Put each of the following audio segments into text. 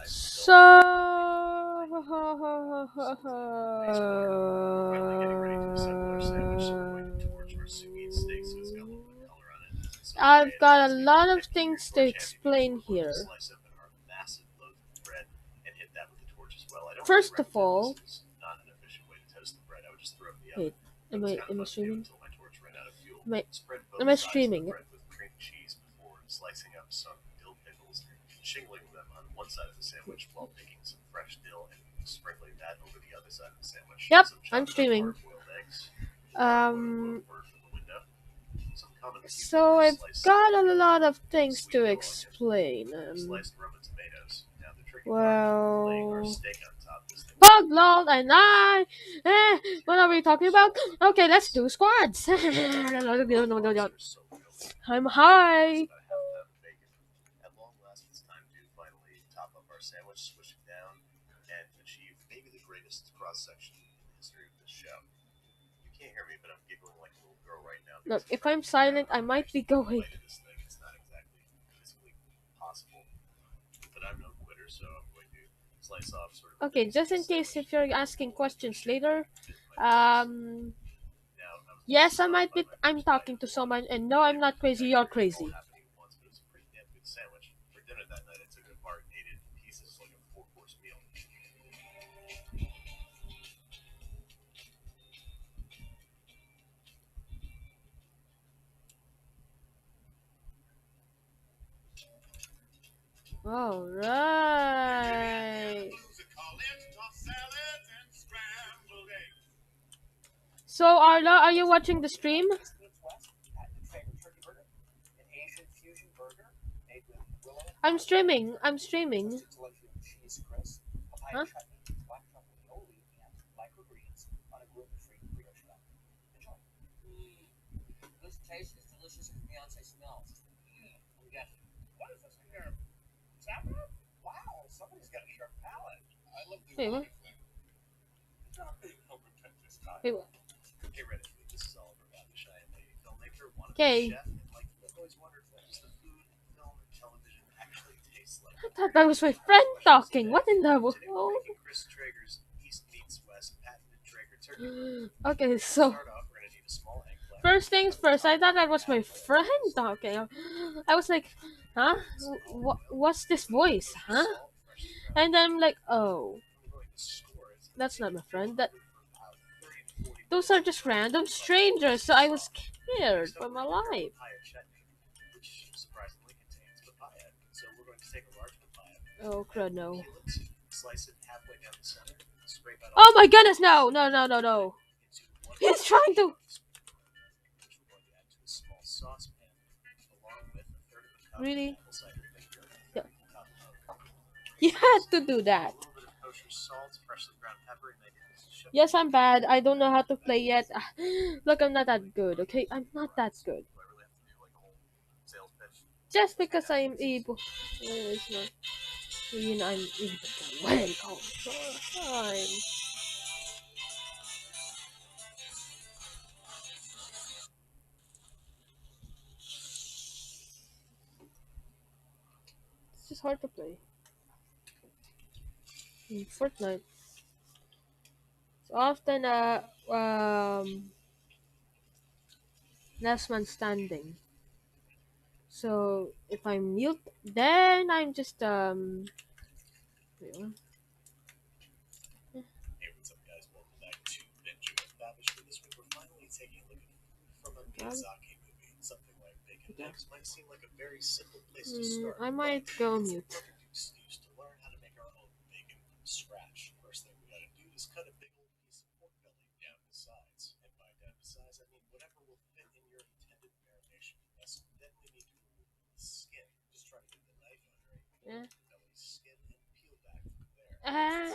So, I've got a lot of things to explain here. First of all, wait, am I streaming? Am I, am I streaming? Yep, I'm streaming. Um, so I've got a lot of things to explain. Well, Bug lol and I. What are we talking about? Okay, let's do squads. I'm high. Look, if I'm silent, I might be going. Okay, just in case if you're asking questions later, um, yes, I might be. I'm talking to someone, and no, I'm not crazy. You're crazy. All right. So, Arla, are you watching the stream? I'm streaming. I'm streaming. Huh? Wait, what? Wait, what? Okay. I thought that was my friend talking. What in the world? Okay, so first things first, I thought that was my friend talking. I was like, huh? What's this voice, huh? And I'm like, oh, that's not my friend. Those are just random strangers. So I was scared for my life. Oh, crud, no. Oh my goodness, no, no, no, no, no. He's trying to. Really? Yeah. You had to do that. Yes, I'm bad. I don't know how to play yet. Look, I'm not that good, okay? I'm not that good. Just because I'm able. It's not. I'm able to win all the time. It's just hard to play. In Fortnite. It's often last man standing. So if I'm mute, then I'm just wait, what? I might go mute. Yeah. Ah.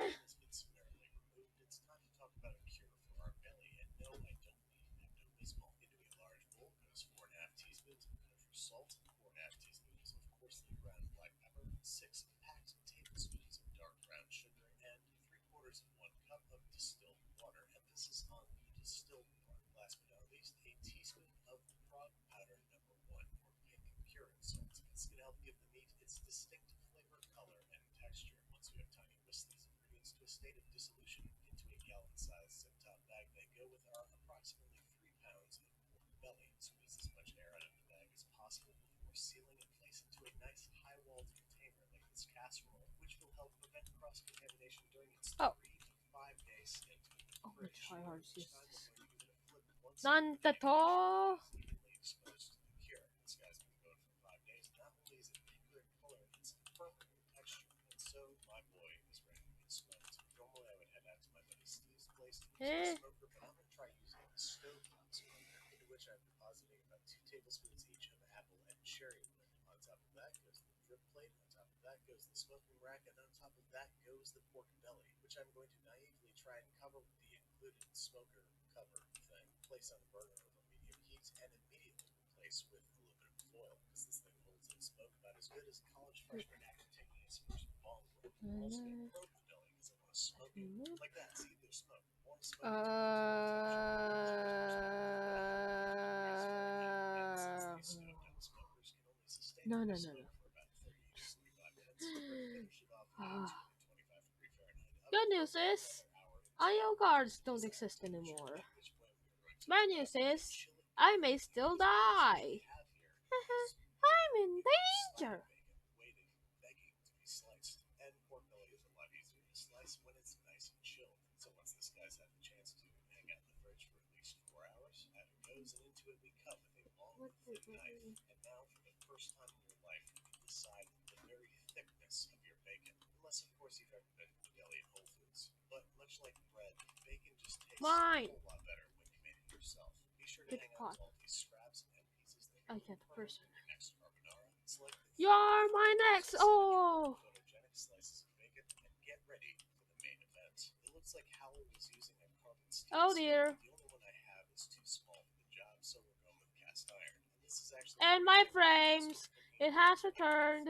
Oh, oh, which try hard to use this. Nantato. Eh. No, no, no, no. Good news is, IO guards don't exist anymore. Bad news is, I may still die. I'm in danger. Mine. Pick pot. I get the person. You're my next. Oh. Oh dear. And my frames. It has returned.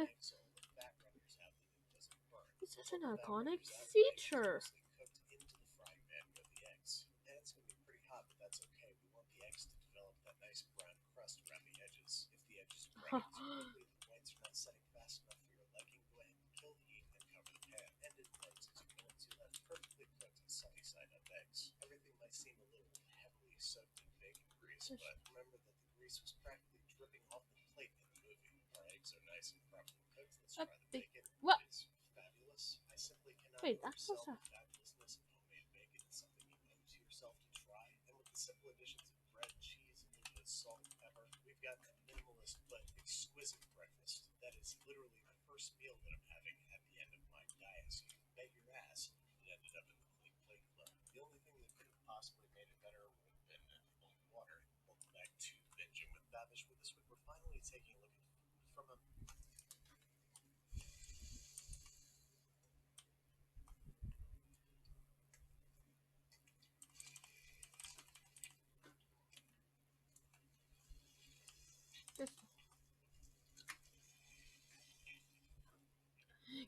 This is an iconic feature. What? Wait, that was a...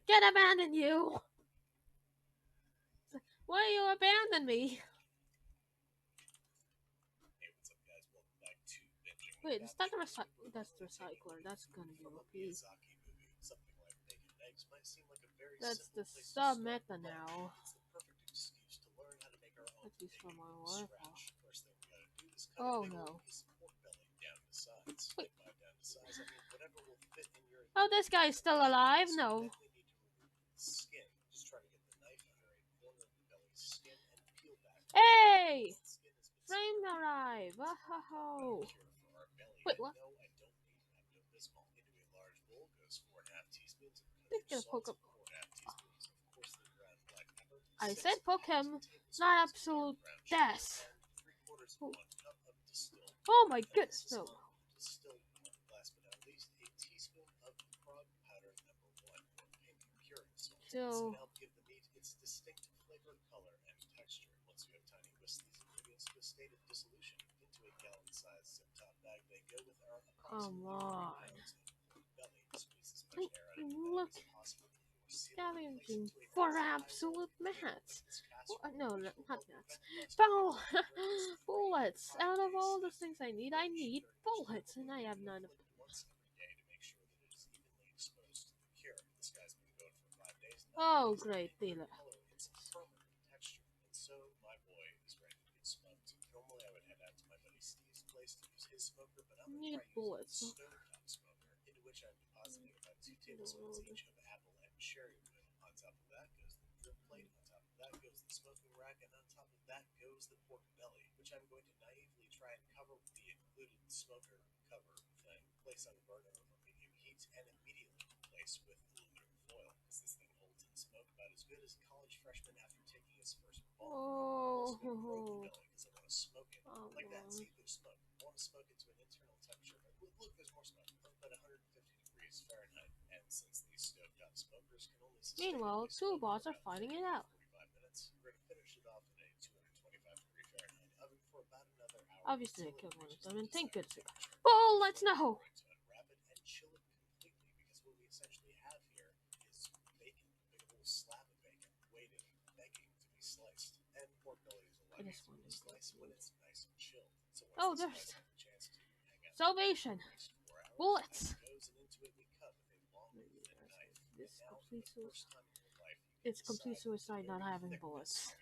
Can't abandon you. Why you abandon me? Wait, is that that's the recycler? That's gonna be OP. That's the sub meta now. At least for my life. Oh no. Wait. Oh, this guy is still alive? No. Hey! Frame alive! Oh. Wait, what? Gonna poke him. I said poke him, not absolute death. Oh my goodness, no. So, come on. Look, scavenging for absolute mats. No, not mats. Bullets. Out of all the things I need bullets, and I have none of them. Oh, great dealer. Need bullets. Oh, oh, meanwhile, two bots are fighting it out. Obviously, I killed one of them, and thank goodness. Oh, let's know. This one is oh, there's salvation. Bullets. This complete suicide. It's complete suicide not having bullets.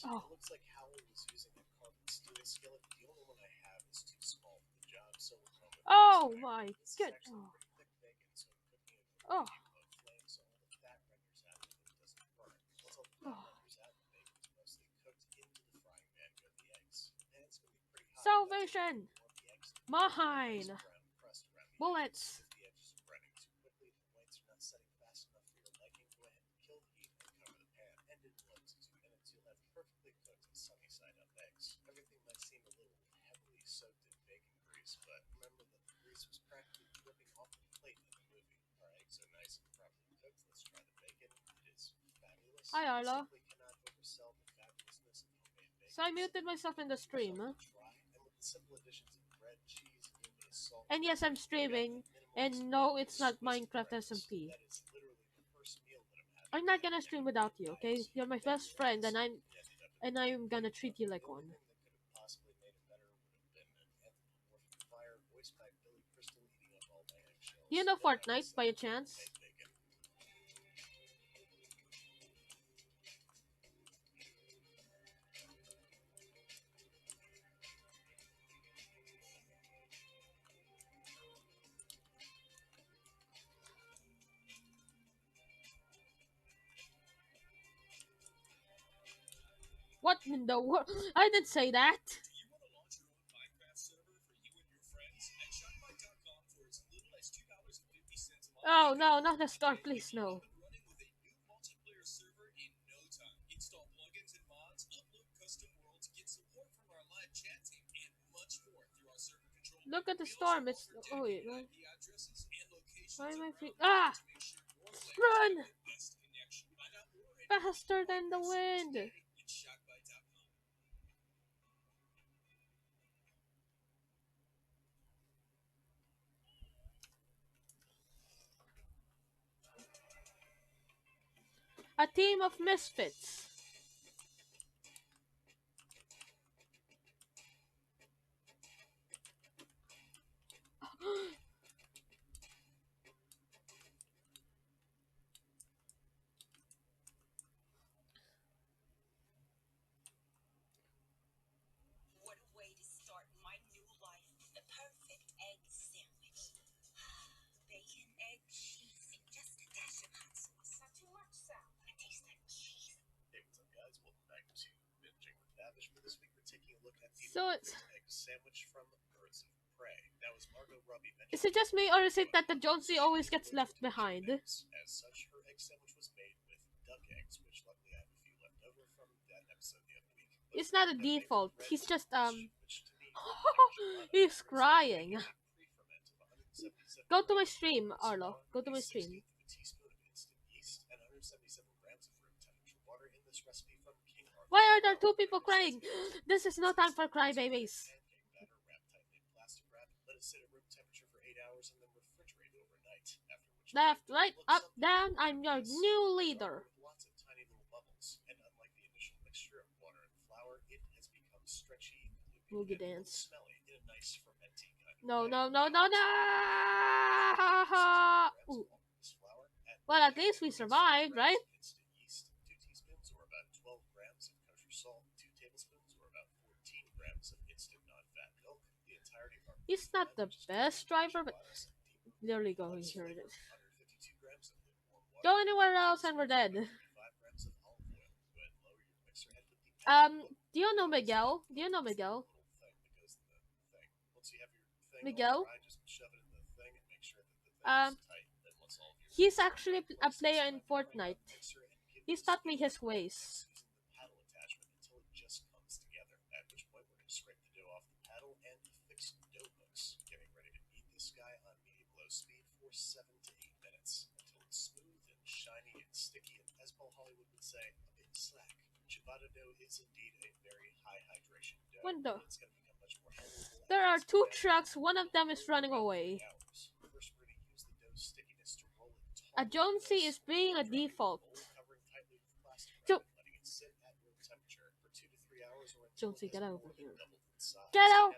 Oh. Oh my god. Oh. Oh. Salvation! Mine! Bullets! Hi, Arlo. So I muted myself in the stream. Huh? And yes, I'm streaming. And no, it's not Minecraft SMP. I'm not gonna stream without you, okay? You're my best friend, and I'm gonna treat you like one. Do you know Fortnite by a chance? What in the world? I didn't say that. Oh no, not the store, please no. Look at the storm. It's oh wait. Why am I free? Ah! Run! Faster than the wind. A team of misfits. So it's. Is it just me, or is it that the Jonesy always gets left behind? It's not a default. He's just he's crying. Go to my stream, Arlo. Go to my stream. Why are there two people crying? This is no time for crybabies. Left, right, up, down. I'm your new leader. boogie dance. No, no, no, no, no! Ooh. Well, at least we survived, right? He's not the best driver, but literally going here. Go anywhere else and we're dead. Um, do you know Miguel? Do you know Miguel? Miguel? Um, he's actually a player in Fortnite. He's taught me his ways. When the there are two trucks, one of them is running away. A Jonesy is being a default. So, Jonesy, get over here. Get out!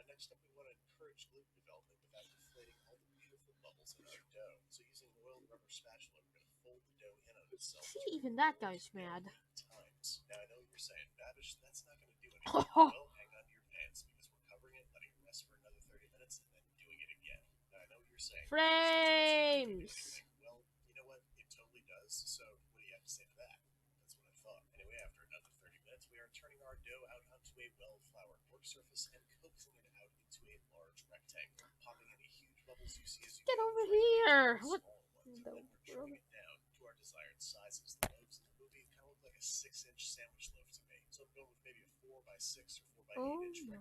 See, even that guy's mad. Oh. Frames! Get over here! What the world? Oh my.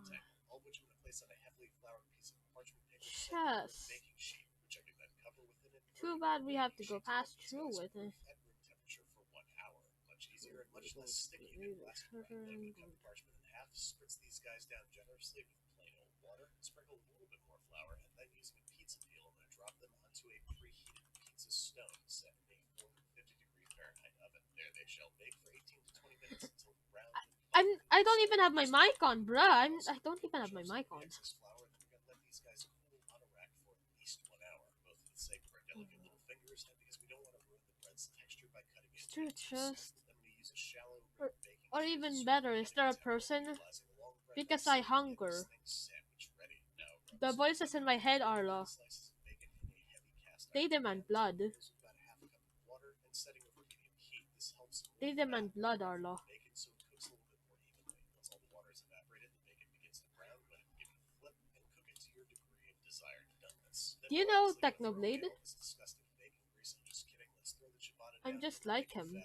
Chess. Too bad we have to go past through with it. I don't even have my mic on, bruh. I don't even have my mic on. Is there just or even better, is there a person? Because I hunger. The voices in my head are lost. They demand blood. They demand blood, Arlo. Do you know Technoblade? I'm just like him.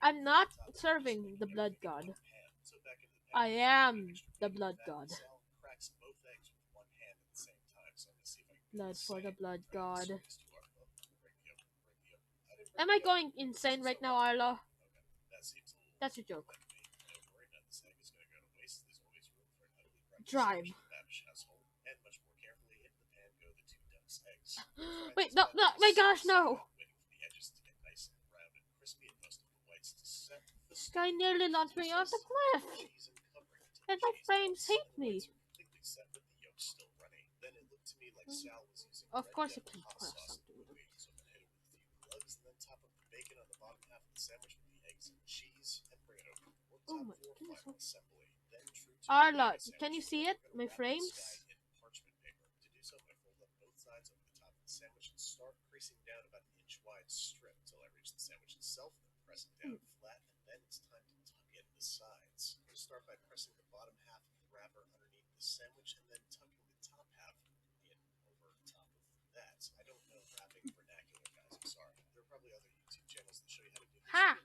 I'm not serving the blood god. I am the blood god. Blood for the blood god. Am I going insane right now, Arlo? That's a joke. Drive. Wait, no, no, my gosh, no! This guy nearly launched me off the cliff! And my frames hate me! Of course it can crash something. Oh my goodness. Arla, can you see it? My frames? Ha!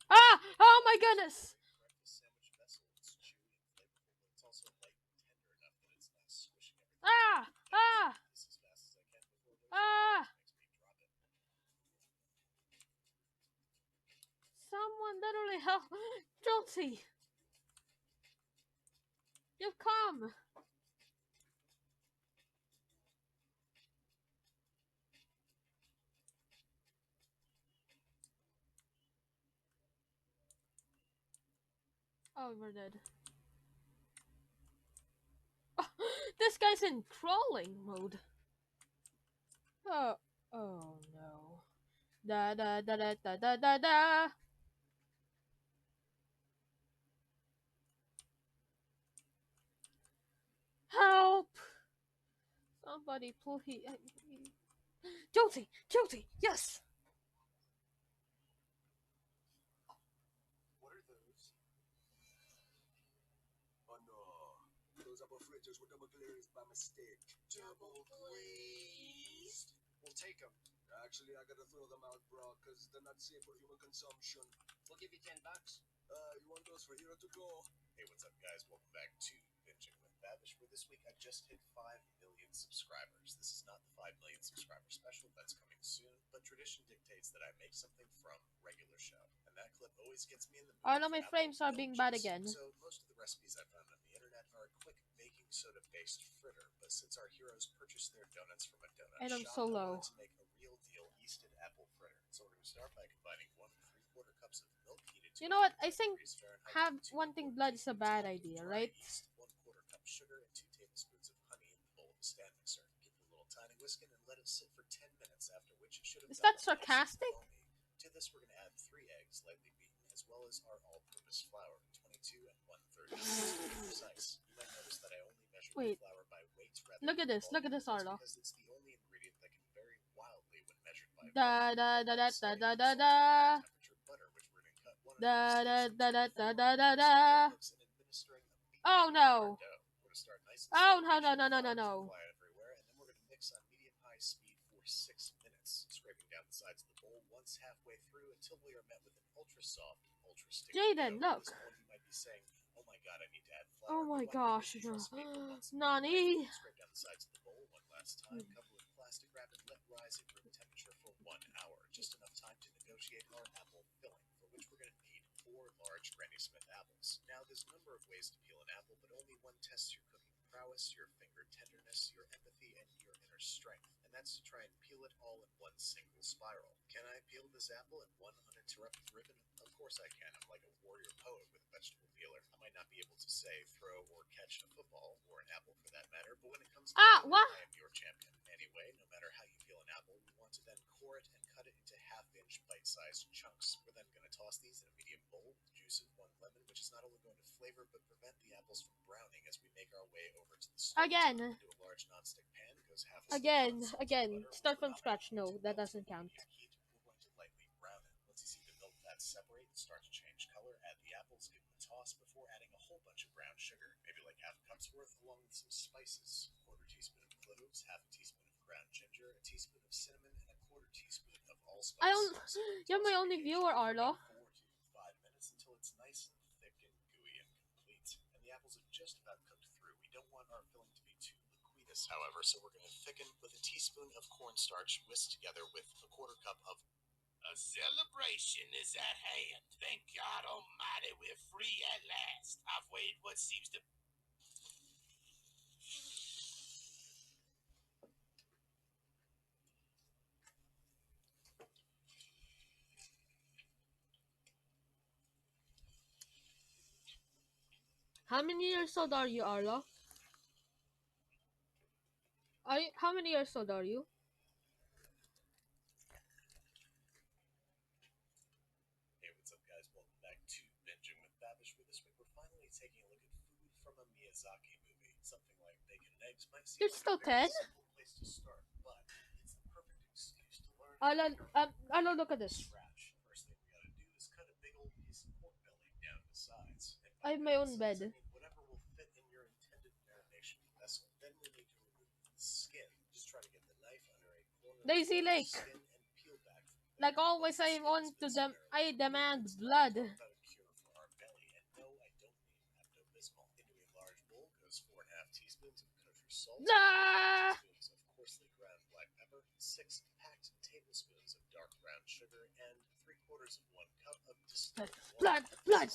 Ah! Oh my goodness! literally hell. Jonesy, you've come. Oh, we're dead. This guy's in crawling mode. Oh, oh no. Da da da da da da da da. Help! Somebody please. Jonesy! Jonesy! Yes! What are those? Oh no. Those apple fritters were double glazed by mistake. Double glazed? We'll take them. Actually, I gotta throw them out, bro, because they're not safe for human consumption. We'll give you $10. You want those for Hero to go? Hey, what's up, guys? Welcome back to Binging with Babish, where this week I just hit 5 million subscribers. This is not the 5 million subscriber special, that's coming soon, but tradition dictates that I make something from regular show, and that clip always gets me in the mood. Oh no, my frames are being bad again. So most of the recipes I found on the internet are a quick baking soda-based fritter, but since our heroes purchased their donuts from a donut And I'm shop, so I low. wanted to make a real deal yeasted apple fritter. So we're going to start by combining 1 3/4 cups of milk heated to You know what? I 100 think degrees Fahrenheit, have 2 wanting 1/4 blood is a bad tablespoons idea, of dry right? yeast, 1/4 cup sugar, and 2 tablespoons of honey in the bowl of a stand mixer. Give it a little tiny whisking and let it sit for 10 minutes, after which it should have Is that gotten nice and sarcastic? foamy. To this, we're going to add 3 eggs, lightly beaten, as well as our all-purpose flour, 22 and 1/3 ounces to be precise. You might notice that I only measured the Wait. flour by weight rather Look at than this. Look at volume. this, That's Arlo. because it's the only ingredient that can vary wildly when measured by Da volume. da da da Like, da say, da da salted da. temperature butter, which we're going to cut 1 Da da sticks da da into da 4 da da da. hooks and administering a beat Oh down no. dough. We're going to start nice and Oh slow, no make no sure no the no no flour is no. applied everywhere, and then we're going to mix on medium-high speed for 6 minutes, scraping down the sides of the bowl once halfway through until we are met with an ultra-soft, ultra-sticky Jaden, dough. At look. this point, you might be saying, "Oh my god, I need to add flour." Oh my But why not? gosh. Because trust me, for once in your Nani? life, scrape down the sides of the bowl one last time, cover with plastic wrap, and let rise at room temperature for 1 hour. Just enough time to negotiate our apple filling, for which we're going to need 4 large Granny Smith apples. Now, there's a number of ways to peel an apple, but only one tests your cooking prowess, your finger tenderness, your empathy, and your inner strength. And that's to try and peel it all in one single spiral. Can I peel this apple in one uninterrupted ribbon? Of course I can. I'm like a warrior poet with a vegetable peeler. I might not be able to say, throw, or catch a football, or an apple for that matter, but when it comes to peeling, What? I am your champion. Anyway, no matter how you peel an apple, we want to then core it and cut it into half-inch bite-sized chunks. We're then going to toss these in a medium bowl with the juice of 1 lemon, which is not only going to flavor but prevent the apples from browning as we make our way over to the stove. Again. Into a large nonstick pan goes half a Again. scoop of Again. butter, Start which from we're not scratch. going No, to that melt doesn't with count. medium heat. We're going to lightly brown it. Once you see the milk fats separate and start to change color, add the apples, give them a toss before adding a whole bunch of brown sugar, maybe like half a cup's worth, along with some spices. 1/4 teaspoon of cloves, half a teaspoon of ground ginger, a teaspoon of cinnamon, and a 1/4 teaspoon of allspice. You're my only viewer, Arlo. 4 to 5 minutes until it's nice and thick and gooey and complete. And the apples are just about cooked through. We don't want our filling to be too liquidous, however, so we're going to thicken with a teaspoon of cornstarch whisked together with a 1/4 cup of. A celebration is at hand. Thank God Almighty, we're free at last. I've waited what seems to. How many years old are you, Arlo? How many years old are you? Hey, what's up, guys? Welcome back to Binging with Babish, where this week we're finally taking a look at food from a Miyazaki movie. Something like bacon and eggs might seem You're like still a very 10? simple place to start, but it's the perfect excuse to learn Arlo, look at this. scratch. First thing we gotta do is cut a big old piece of pork belly down to size. And I by have my own size, I bed. mean whatever will fit in your intended marination vessel. Then we need to remove the skin. Just try to get the knife under a corner Daisy of the Lake. skin and peel back from there. Like always, I want to them. I demand blood. Without a cure for our belly, and no, I don't mean Pepto-Bismol. Into a large bowl goes 4½ teaspoons of kosher salt, 5 Ah! teaspoons of coarsely ground black pepper, 6 packed tablespoons of dark brown sugar, and 3/4 quarters of 1 cup of Blood, distilled water. blood, blood!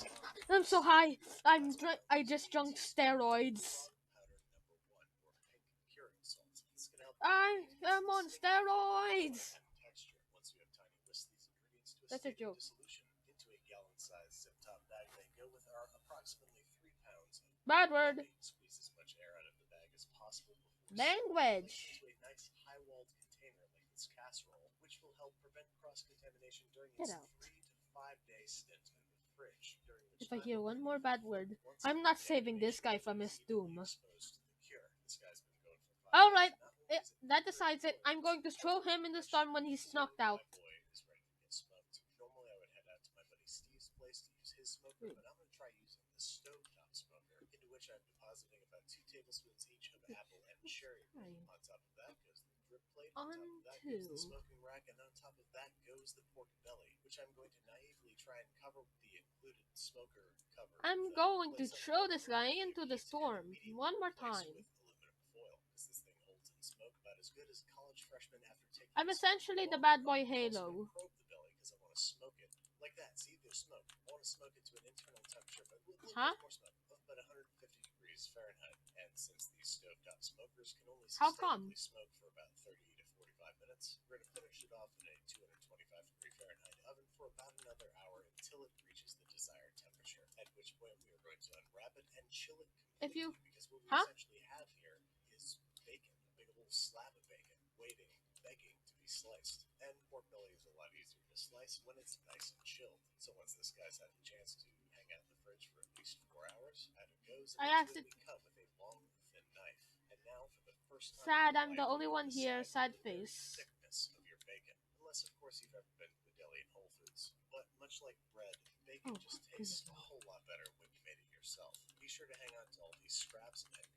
I'm so high. I just drunk steroids. Powder number 1, or pink curing salt. This can help I'm on steroids. and texture. Once you have tiny whisk these ingredients to a That's a stable joke. dissolution, into a gallon-sized zip-top bag they go with our approximately 3 pounds of Bad word. jelly. Squeeze as much air out of the bag as possible before Language. into a nice high-walled container like this casserole, which will help prevent cross-contamination during Get its out. 3 to 5 day stint in the fridge, during which If I time hear one more bad word, once I'm not saving this guy from his doom. exposed to the cure. This guy's been going for 5 Alright, days. Not only is it that decides it. I'm going to throw him in the storm when he's knocked out. my boy is ready to get smoked. Normally, I would head out to my buddy Steve's place to use his smoker, but I'm going to try using the stovetop smoker, into which I'm depositing about 2 tablespoons each of apple and cherry. On top of that goes the drip plate, on top of that goes the smoking rack, and on top of that goes the pork belly, which I'm going to naively try and cover with the included smoker cover. I'm going to throw this guy into the storm one more time. With aluminum foil, because this thing holds in smoke about as good as a college freshman after taking. I'm essentially the bad boy Halo. Probe the belly because I want to smoke it like that. See, there's smoke. I want to smoke it to an internal temperature, but Huh? more smoke of about 150 degrees Fahrenheit. And since these stovetop smokers can only How come? sustainably smoke for about 30 to 45 minutes, we're going to finish it off in a 225-degree Fahrenheit oven for about another hour until it reaches the desired temperature. At which point we are going to unwrap it and chill it completely, because what we essentially have here is bacon, a big old slab of bacon, waiting, begging to be sliced. And pork belly is a lot easier to slice when it's nice and chilled. So once this guy's had a chance to hang out in the fridge for at least 4 hours, out it goes and it's cut with a long, thin knife. And now for the first time, Sad, I'm the only one here. Sad face. thickness of your bacon, unless of course you've ever been to a deli in Whole Foods. But much like bread, bacon just tastes a whole lot better when you made it yourself. Be sure to hang on to all these scraps and pieces.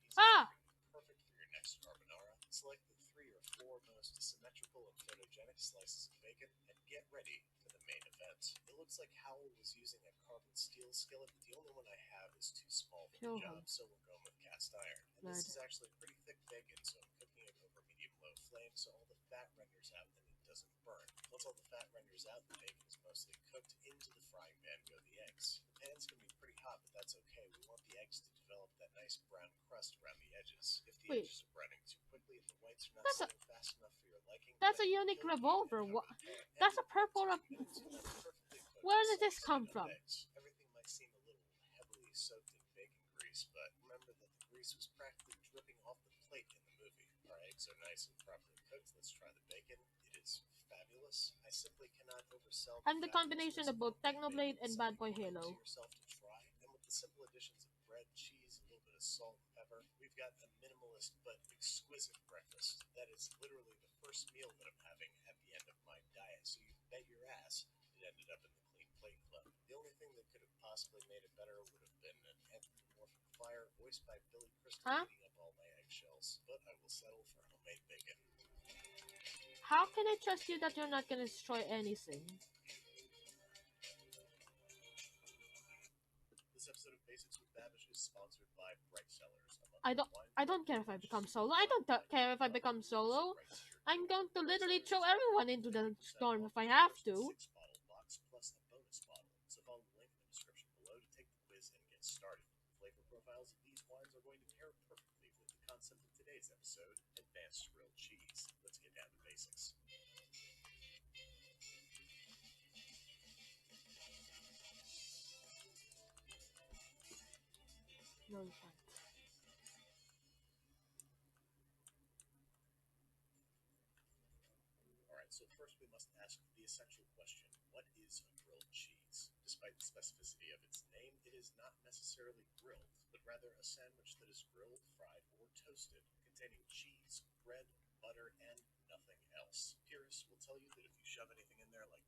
Perfect for your next carbonara. Select the 3 or 4 most symmetrical and photogenic slices of bacon and get ready for the main event. It looks like Howell was using a carbon steel skillet, but the only one I have is too small for the job, so we're going with cast iron. And this is actually pretty thick bacon, so I'm cooking it over medium-low flame so all the fat renders out and it doesn't burn. Once all the fat renders out, the bacon is mostly cooked. Into the frying pan go the eggs. The pan's going to be pretty hot, but that's okay. We want the eggs to develop that nice brown crust around the edges. If the edges are browning too quickly and the whites are not setting fast enough for your liking, that's a unique revolver. That's a purple. Where did this come from? Everything might seem a little heavily soaked in bacon grease, but remember that the grease was practically dripping off the plate in the movie. Our eggs are nice and properly cooked. Let's try the bacon. It is fabulous. I simply cannot oversell. I'm the combination of both Technoblade and Bad Boy Halo. Yourself to try, and with the simple additions of bread, cheese, a little bit of salt, pepper, we've got a minimalist but exquisite breakfast. That is literally the first meal that I'm having at the end of my diet. So you bet your ass it ended up in the Clean Plate Club. The only thing that could have possibly made it better would have been an anthropomorphic fire voiced by Billy Crystal eating up all my eggshells. But I will settle for homemade bacon. How can I trust you that you're not going to destroy anything? This episode of Basics with Babish is sponsored by Bright Cellars. I don't care if I become solo. I don't care if I become solo. I'm going to literally throw everyone into the storm if I have to. 6-bottle box plus a bonus bottle. So follow the link in the description below to take the quiz and get started. Flavor profiles of these wines are going to pair perfectly with the concept of today's episode, advanced grilled cheese. Let's get down to basics. No, you can't. Alright, so first we must ask the essential question. What is a grilled cheese? Despite the specificity of its name, it is not necessarily grilled, but rather a sandwich that is grilled, fried, or toasted, containing cheese, bread, butter, and nothing else. Purists will tell you that if you shove anything in there like...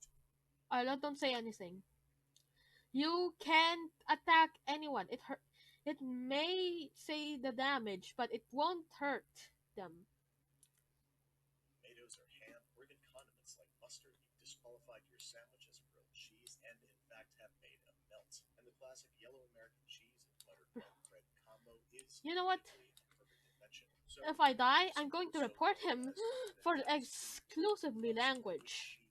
Don't say anything. You can't attack anyone. It may say the damage, but it won't hurt them. Tomatoes or ham, or even condiments like mustard, you disqualified your sandwich as a grilled cheese, and in fact have made a melt. And the classic yellow American cheese and buttered white bread combo is... You know what? So, if I die, I'm going to report him for exclusively language.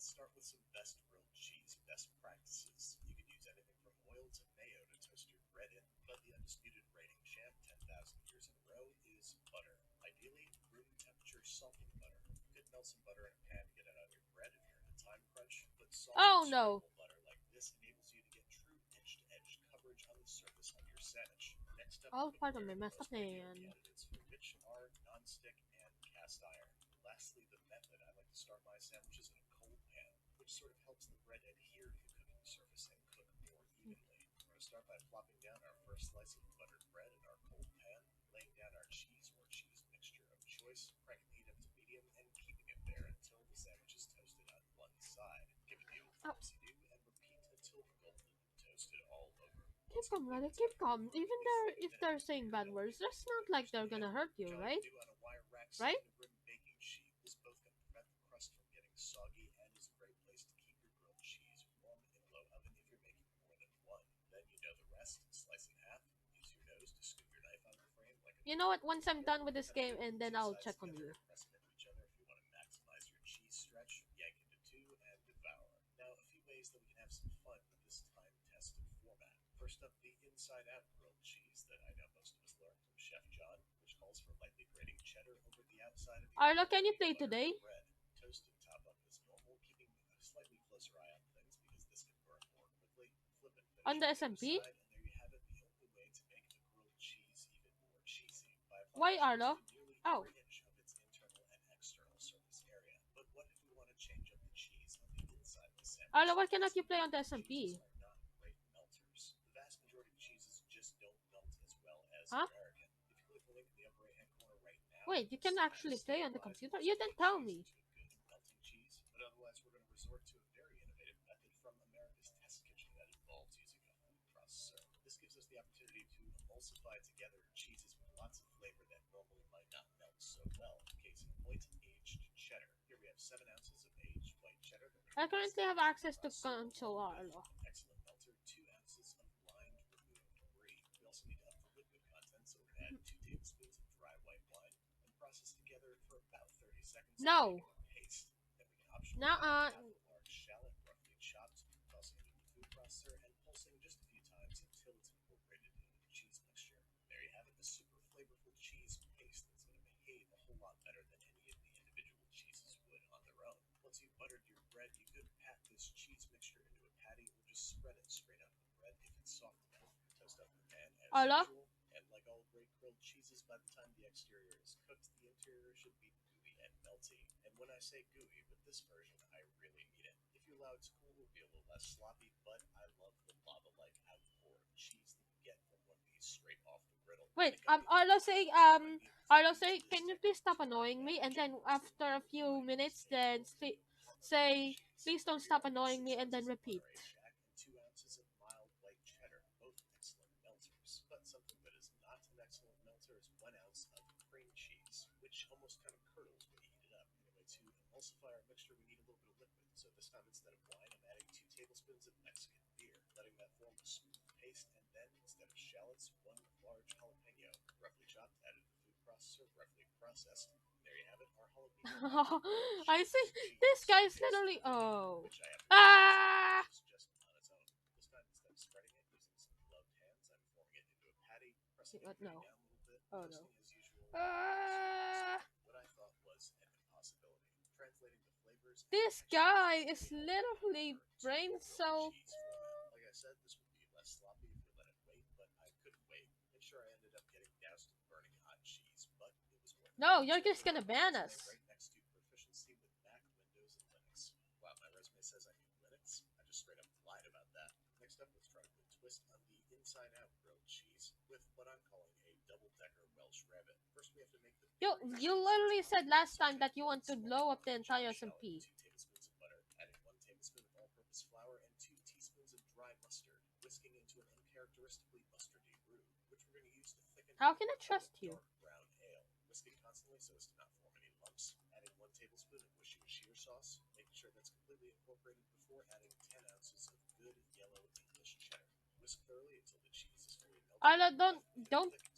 Let's start with some best grilled cheese best practices. You can use anything from oil to mayo to toast your bread in, but the undisputed reigning champ 10,000 years in a row is butter. Ideally, room temperature salted butter. You could melt some butter in a pan to get it on your bread if you're in a time crunch, but salted Oh no. scrambled butter like this enables you to get true edge-to-edge coverage on the surface of your sandwich. Next up, Oh, cookware pardon me, and the messed up most ideal hand. candidates for which are non-stick and cast iron. Lastly, the method I like to start my sandwiches in a cold pan, which sort of helps the bread adhere to the cooking surface and cook more evenly. We're going to start by plopping down our first slice of buttered bread in our cold pan, laying down our cheese or cheese mixture of choice, cranking the heat up to medium, and keeping it there until the sandwich is toasted on one side. Give it the old Oh, flipsy-do and repeat until golden toasted all over. keep Once calm, brother. completely Keep tender, calm. Even roughly there, 30 if they're minutes, saying bad they'll words, be that's ready not to like roast they're again. gonna hurt you, Jotting right? do on a wire rack set Right? in a rim baking sheet. This both can prevent the crust from getting soggy and is a great place to keep your grilled cheese warm in a low oven if you're making more than one. Then you know the rest. Slice in half. Use your nose to scoop your knife out of the frame like a You know normal what? Once I'm burger. done with this Cut a game, cube and with then two I'll sides check on together you. and press them into each other if you want to maximize your cheese stretch. Yank into two and devour. Now, a few ways that we can have some fun with this time-tested format. First up, the inside-out grilled cheese that I know most of us learned from Chef John, which calls for lightly grating cheddar over the outside of the Arlo, can you already play buttered today bread. Toast and top up as normal, keeping a slightly closer eye on things because this can burn more quickly. Flip and finish on the on the other SMP? side, and there you have it, the only way to make a grilled cheese even more cheesy, by applying Why, cheese Arlo? to nearly Oh, every inch of its internal and external surface area. But what if we want to change up the cheese on the inside of the Arlo, sandwich? why cannot It's you play on the important. SMP? Cheeses are not great melters. The vast majority of cheeses just don't melt as well as Huh? American. If you click the link in the upper right hand corner right now, Wait, you you'll can see how to actually play on the stabilize computer? most You grain didn't tell cheese me. into a good melting cheese. But otherwise, we're going to resort to a very innovative method from America's test kitchen that involves using a food processor. This gives us the opportunity to emulsify together cheeses with lots of flavor that normally might not melt so well. Case in point, aged cheddar. Here we have 7 ounces of aged white cheddar that we're I going to place currently in have the food access to processor console, along with Arlo. an excellent melter, 2 ounces of lined removed brie. We also need to up the liquid content, so we're going to add 2 tablespoons of dry white wine and process together for about 30 seconds to No. create a paste. Then we can optionally add Nuh-uh. half a large shallot, roughly chopped, tossing it into the food processor and pulsing just a few times until it's incorporated into the cheese mixture. There you have it, a super flavorful cheese paste that's going to behave a whole lot better than any of the individual cheeses would on their own. Once you've buttered your bread, you could pat this cheese mixture into a patty or just spread it straight out of the bread if it's soft enough. Toast up the pan as Arlo? usual, and like all great grilled cheeses, by the time the exterior is cooked, the interior should be gooey and melty. And when I say gooey, with this version, I really mean it. If you allow it to cool, it will be a little less sloppy, but I love the lava-like outpour of cheese that you get from one of these straight off the griddle. Wait, Think of it Arlo as say, you might be able to Arlo use say, this can you please technique to stop burn annoying me? And edge then towards the after a bottom few by minutes, using then say, please don't here you stop have it, annoying 6 me, and then ounces of repeat. Monterey Jack and 2 ounces of mild white cheddar, both excellent melters. But something that is not an excellent melter is 1 ounce of cream cheese, which almost kind of curdles when you heat it up. Anyway, to emulsify our mixture, we need a little bit of liquid. So this time, instead of wine, I'm adding 2 tablespoons of Mexican beer, letting that form a smooth paste, and then, instead of shallots, 1 large jalapeno, roughly chopped, added to the food processor, roughly processed. There you have it, our jalapeno I see. This cheese guy is paste, literally. Oh. which I have Ah! just on its own. This time, instead of spreading it using some gloved hands, I'm forming it into a patty, pressing it No. down a little bit, Oh no. toasting as usual. Ah! What I thought was an impossibility. Translating the flavors and This textures guy of is the literally brain so. cheese format. Like I said, this would be less sloppy if you let it wait, but I couldn't wait. And sure, I ended up getting doused in burning hot cheese, but it was worth it. No, you're just gonna ban us. Right next to proficiency with Mac, Windows, and Linux. Wow, my resume says I knew Linux. I just straight up lied about that. Next up, let's try a good twist on the inside-out grilled cheese with what I'm calling a double-decker Welsh rabbit. First, we have to make the You literally said last time that you want to blow up the entire SMP. 2 tablespoons of butter, adding 1 tablespoon of all-purpose flour and 2 teaspoons of dry mustard, whisking into an uncharacteristically mustardy roux, which we're going to use to thicken How can I trust you? dark brown ale. Whisking constantly so as to not form any lumps. Adding 1 tablespoon of Worcestershire sauce, making sure that's completely incorporated before adding 10 ounces of good yellow English cheddar. Whisk thoroughly until the cheese is fully melted. Arlo,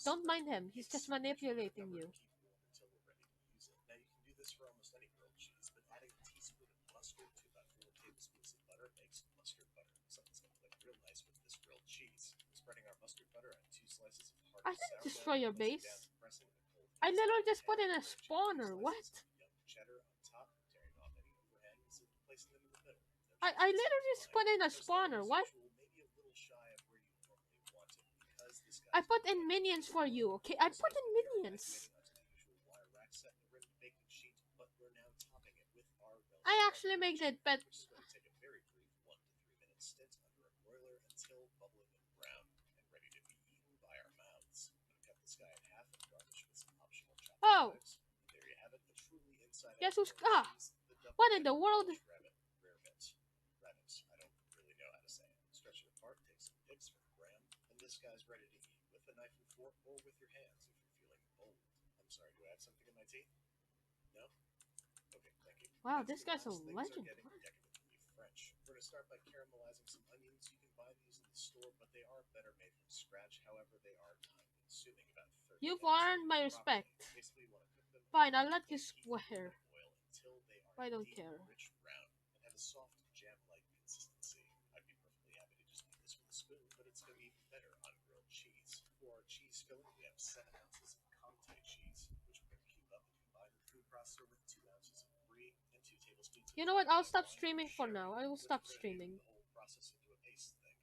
don't mind him. He's just manipulating you. Keep warm until we're ready to use it. Now you can do this for almost any grilled cheese, but adding a teaspoon of mustard to about 4 I didn't destroy your Pressing down, base. compressing, and cold I inside literally the just put pan, in a arranging thin spawner. slices What? of young cheddar on top, tearing off any overhangs, and placing them in the middle. No I cheese missing, literally just fine. put in a So slow spawner. as What? usual, maybe a little shy of where you normally want it, because this I guy's put gonna in love it. minions for you. Okay, The I roast put has been in nearly minions. graduating onto the usual wire rack set in the rimmed baking sheet, but we're now topping it with our I well-spread actually made chicken, it, but which is going to take a very brief 1 to 3 minute stint under a broiler until bubbling and brown and ready to be eaten by our mouths. I'm going to cut this guy in half and garnish with some optional chopped oh, chives. And there you have it, a truly inside-out guess who's grilled cheese, the double What in the decker world? Welsh rabbit, rare bit. Rabbit, I don't really know how to say it. Stretch it apart, take some picks for the gram, and this guy's ready to eat with a knife and fork or with your hands if you're feeling bold. I'm sorry, do I have something in my teeth? No? Okay, thank you. Wow, Next this and guy's a last, things are legend. getting decadently French. We're going to start by caramelizing some onions. You can buy these in the store, but they are better made from scratch. However, they are time consuming, about 30 You've minutes earned my properly. respect. Basically, you want to cook them in Fine, I'll about let you 20 heat swear. oil until they are I a don't deep, care. rich brown and have a soft jam-like consistency. I'd be perfectly happy to just eat this with a spoon, but it's going to be even better on grilled cheese. For our cheese filling, we have 7 ounces of Comté cheese, which we're going to cube up and combine in the food processor with 2 ounces of brie and 2 tablespoons of You know what? dried I'll white stop wine or streaming for sherry. now. I will With the stop gravy, streaming. the whole